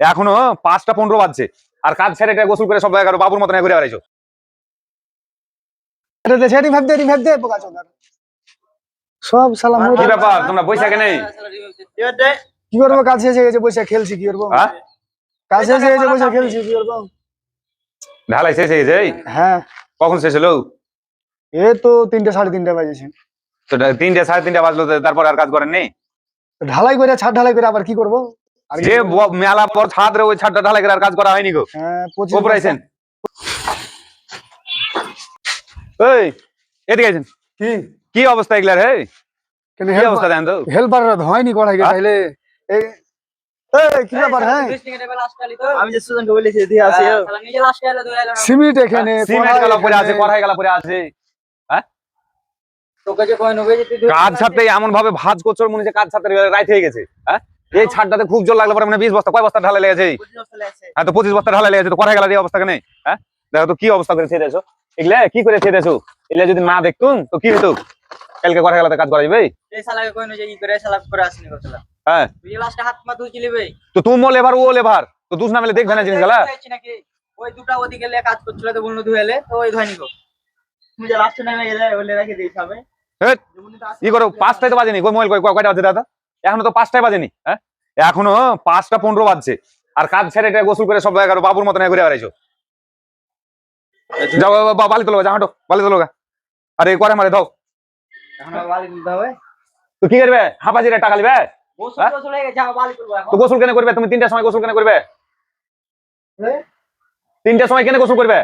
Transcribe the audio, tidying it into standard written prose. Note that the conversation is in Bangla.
এখনো 5টা 15 বাজছে আর কাজ ছেড়ে এটা গোসল করে সব জায়গায় বাবুর মতন ঘুরে বেড়াইছো। সব সালাম কি ব্যাপার তোমরা বৈশাখে নেই? কি করবো? কাজ শেষ হয়ে গেছে, বসে খেলছি। কি করবো? হ্যাঁ কাজ শেষ হয়ে গেছে, বসে খেলছি। কি করবো? ঢালাই শেষ হয়ে গেছে? হ্যাঁ, কখন শেষ হলো? এই তো 3টে 3:30 বাজেছে। তো 3টে 3:30 বাজলো, তারপর আর কাজ করেননি? ঢালাই করে, ছাদ ঢালাই করে আবার কি করবো? আর যে মেলা পর ছাদ রে, ওই ছাদটা ঢালাই করে আর কাজ করা হয়নি গো? হ্যাঁ, ওপরে আইছেন? এই এদিকে আইছেন। কি কি অবস্থা এগুলার? হে কি অবস্থা দেন তো? হেল্পার হয়নি কড়াই গে তাইলে এই কি ব্যাপার? হ্যাঁ, আমি যে সুজনকে বলেছি দিয়ে আসি সিমেন্ট এখানে, সিমেন্ট গালা পড়ে আছে, কড়াই গালা পড়ে আছে। হ্যাঁ, তোকে যে কই নবে যে তুই কাজ ছাড়তে এমন ভাবে ভাঁজ করছর মনে হচ্ছে কাজ ছাড়তে রাইত হয়ে গেছে। হ্যাঁ, এই ছাদটাতে খুব জোর লাগলে পরে মানে 20 বস্তা, কয় বস্তা ঢালাই লেগেছে? হ্যাঁ, তো 25 বস্তা ঢালাই লেগেছে, তো কড়াই গালা দিয়ে অবস্থা কেন? হ্যাঁ, দেখো তো কি অবস্থা করে ছেড়ে দেছো। এগুলা কি করে ছেড়ে দেছো? এগুলা যদি না দেখতুম তো কি হতো? কালকে কড়াই গালাতে কাজ করা যাবে? এই শালাকে কই ন যে ই করে শালা করে আসনি কথা। হ্যাঁ, তুই লাস্টে হাত মা তুই লিবে তো তুমিও লেবার ও লেবার, তো দুস না মিলে দেখবে না জিনিসগুলা। নাকি ওই দুটো ওদিকে লে কাজ করছিল তো বললো ধুয়েলে তো ওই ধয়নি গো। তুমি যে লাস্টে নামে গেলে বলে রেখে দিস হবে। হেট, ই করো 5টাই তো বাজেনি, কই মোবাইল কয়টা বাজে দাদা? এখনো তো 5টাই বাজেনি। হ্যাঁ, এখনো 5টা 15 বাজছে আর কাজ ছেড়ে এটা গোসল করে সব জায়গায় বাবুর মতন ঘুরে বেড়াইছো। যাও বালি তোলো, যা হাঁটো বালি তোলো। আরে করে মারে দাও। এখন বালি দিতে হবে। তো কি করবে? হাঁপাজিরে টাকা লিবে? গোসল গোসল হয়ে গেছে বালি তুলবো এখন। তো গোসল কেন করবে? তুমি 3টার সময় গোসল কেন করবে? 3টার সময় কেন গোসল করবে?